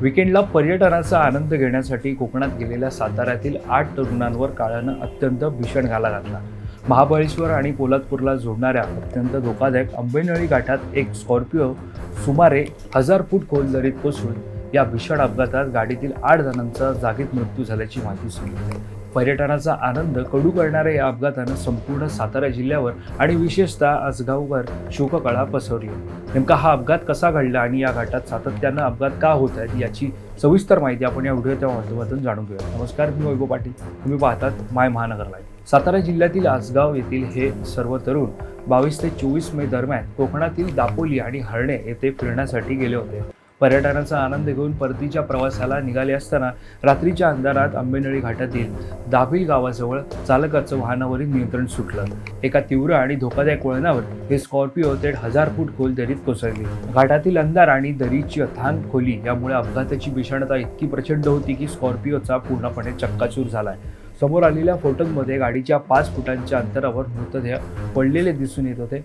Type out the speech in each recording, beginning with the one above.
वीकेंडला पर्यटनाचा आनंद घेण्यासाठी कोकणात गेलेल्या साताऱ्यातील 8 तरुणांवर काळानं अत्यंत भीषण घाला घातला। महाबळेश्वर आणि पोलादपूरला जोडणाऱ्या अत्यंत धोकादायक आंबेनळी घाटात एक स्कॉर्पिओ सुमारे 1000 फूट खोल दरीत कोसळून या भीषण अपघातात गाडीतील 8 जणांचा जागीच मृत्यू झाल्याची माहिती समोर आली। पर्यटनाचा आनंद कडू करणाऱ्या या अपघातानं संपूर्ण सातारा जिल्ह्यावर आणि विशेषतः आसगाववर शोककळा पसरली। नेमका हा अपघात कसा घडला आणि या घाटात सातत्यानं अपघात का होत आहेत याची सविस्तर माहिती आपण या व्हिडिओच्या माध्यमातून जाणून घेऊया। नमस्कार, मी वैभव पाटील, तुम्ही पाहतात माय महानगर लाईव्ह। सातारा जिल्ह्यातील आसगाव येथील हे सर्व तरुण 22 ते 24 मे दरम्यान कोकणातील दापोली आणि हर्णे येथे फिरण्यासाठी गेले होते। पर्यटनाचा आनंद घेऊन परतीच्या प्रवासाला निघाले असताना रात्रीच्या अंधारात आंबेनळी घाटातील दाभिल गावाजवळ चालकाचं वाहनावरील नियंत्रण सुटलं। एका तीव्र आणि धोकादायक वळणावर हे स्कॉर्पिओ थेट 1000 फूट खोल दरीत कोसळली। घाटातील अंधार आणि दरीची अथांग खोली यामुळे अपघाताची भीषणता इतकी प्रचंड होती की स्कॉर्पिओचा पूर्णपणे चक्काचूर झालाय। समोर आलेल्या फोटोमध्ये गाडीच्या 5 फुटांच्या अंतरावर मृतदेह पडलेले दिसून येत होते।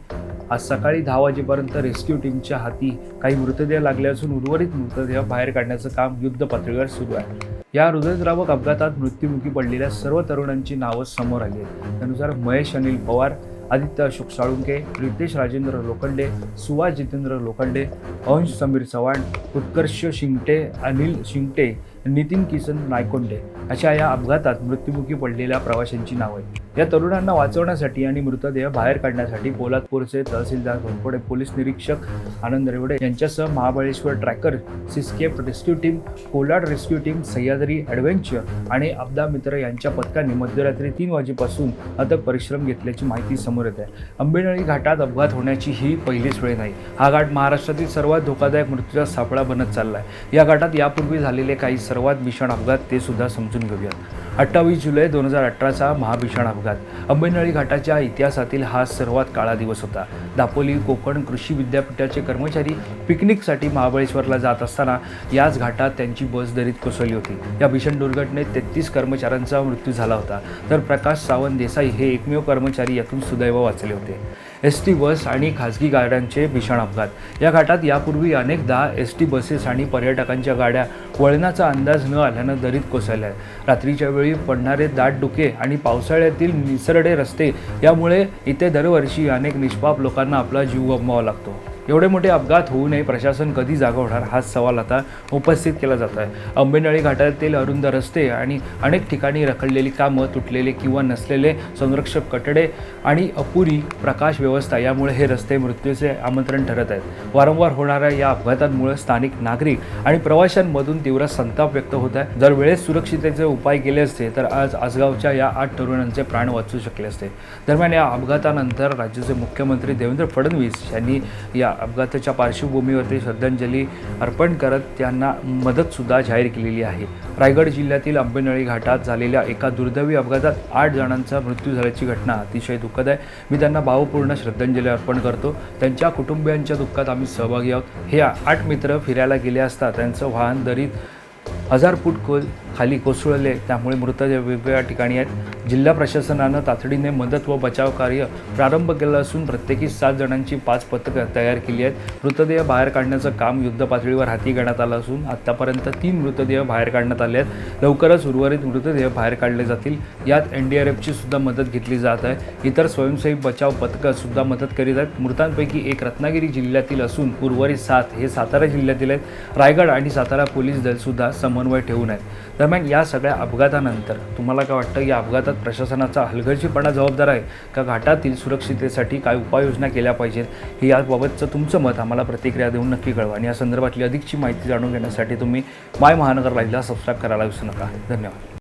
आज सकाळी 10 वाजेपर्यंत रेस्क्यू टीमच्या हाती काही मृतदेह लागले असून उर्वरित मृतदेह बाहेर काढण्याचं काम युद्ध पातळीवर सुरू आहे। या हृदयद्रावक अपघातात मृत्युमुखी पडलेल्या सर्व तरुणांची नावं समोर आली आहेत। त्यानुसार महेश अनिल पवार, आदित्य अशोक साळुंके, रितेश राजेंद्र लोखंडे, सुहास जितेंद्र लोखंडे, अंश समीर चव्हाण, उत्कर्ष शिंगटे, अनिल शिंगटे, नितीन किसन नायकोंडे अशा या अपघातात मृत्युमुखी पडलेल्या प्रवाशांची नावं आहेत। या तरुणांना वाचवण्यासाठी आणि मृतदेह बाहेर काढण्यासाठी पोलादपूरचे तहसीलदार घोरपडे, पोलीस निरीक्षक आनंद रेवडे यांच्यासह महाबळेश्वर ट्रॅकर, सिस्केप rescue team, Kolad rescue team, Sahyadri adventure आणि आपदा मित्र यांच्या पथकांनी मध्यरात्री 3 वाजेपासून अथक परिश्रम घेतल्याची माहिती समोर येत आहे। आंबेनळी घाटात अपघात होण्याची ही पहिलीच वेळ नाही। हा घाट महाराष्ट्रातील सर्वात धोकादायक मृत्यूचा सापळा बनत चालला आहे। या घाटात यापूर्वी झालेले काही सर्वात भीषण अपघात ते सुद्धा समजून घेऊयात। 28 जुलै 2018चा महाभीषण अपघात आंबेनळी घाटाच्या इतिहासातील हा सर्वात काळा दिवस होता। दापोली कोकण कृषी विद्यापीठाचे कर्मचारी पिकनिकसाठी महाबळेश्वरला जात असताना याच घाटात त्यांची बस दरीत कोसळली होती। या भीषण दुर्घटनेत 33 कर्मचाऱ्यांचा मृत्यू झाला होता, तर प्रकाश सावंत देसाई हे एकमेव कर्मचारी यातून सुदैव वाचले होते। एसटी बस आणि खासगी गाड्यांचे भीषण अपघात। या घाटात यापूर्वी अनेकदा एसटी बसेस आणि पर्यटकांच्या गाड्या वळणाचा अंदाज न आल्यानं दरीत कोसळल्या। रात्रीच्या वेळी पडणारे दाट धुके आणि पावसाळ्यातील निसरडे रस्ते यामुळे इथे दरवर्षी अनेक निष्पाप लोकांना आपला जीव गमवावा लागतो। एवढे मोठे अपघात होऊ नये, प्रशासन कधी जागा होणार हाच सवाल आता उपस्थित केला जात आहे। आंबेनळी घाटातील अरुंद रस्ते आणि अनेक ठिकाणी रखडलेली कामं, तुटलेले किंवा नसलेले संरक्षक कठडे आणि अपुरी प्रकाश व्यवस्था यामुळे हे रस्ते मृत्यूचे आमंत्रण ठरत आहेत। वारंवार होणाऱ्या या अपघातांमुळे स्थानिक नागरिक आणि प्रवाशांमधून तीव्र संताप व्यक्त होत आहे। जर वेळेस सुरक्षिततेचे उपाय केले असते तर आज आसगावच्या या 8 तरुणांचे प्राण वाचू शकले असते। दरम्यान या अपघातानंतर राज्याचे मुख्यमंत्री देवेंद्र फडणवीस यांनी या अपघाताच्या पार्श्वभूमीवरती श्रद्धांजली अर्पण करत त्यांना मदतसुद्धा जाहीर केलेली आहे। रायगड जिल्ह्यातील आंबेनळी घाटात झालेल्या एका दुर्दैवी अपघातात 8 जणांचा मृत्यू झाल्याची घटना अतिशय दुःखद आहे। मी त्यांना भावपूर्ण श्रद्धांजली अर्पण करतो। त्यांच्या कुटुंबियांच्या दुःखात आम्ही सहभागी आहोत। हे 8 मित्र फिरायला गेले असता त्यांचं वाहन दरीत 1000 फूट खोल खाली कोसळले, त्यामुळे मृतदेह वेगवेगळ्या ठिकाणी आहेत। जिल्हा प्रशासनानं तातडीने मदत व बचाव कार्य प्रारंभ केलं असून प्रत्येकी 7 जणांची 5 पथकं तयार केली आहेत। मृतदेह बाहेर काढण्याचं काम युद्ध पातळीवर हाती घेण्यात आलं असून आतापर्यंत 3 मृतदेह बाहेर काढण्यात आले आहेत। लवकरच उर्वरित मृतदेह बाहेर काढले जातील। यात NDRFची सुद्धा मदत घेतली जात आहे। इतर स्वयंसेवी बचाव पथकं सुद्धा मदत करीत आहेत। मृतांपैकी एक रत्नागिरी जिल्ह्यातील असून उर्वरित 7 हे सातारा जिल्ह्यातील आहेत। रायगड आणि सातारा पोलीस दल सुद्धा समन्वय ठेवून आहेत। दरम्यान या सगळ्या अपघातानंतर तुम्हाला काय वाटतं, या अपघातात प्रशासनाचा हलगर्जीपणा जबाबदार आहे का घाटातील सुरक्षिततेसाठी काय उपाययोजना केल्या पाहिजेत, हे याबाबतचं तुमचं मत आम्हाला प्रतिक्रिया देऊन नक्की कळवा। आणि या संदर्भातली अधिकची माहिती जाणून घेण्यासाठी तुम्ही माय महानगर लाईव्हला सबस्क्राईब करायला विसरू नका। धन्यवाद।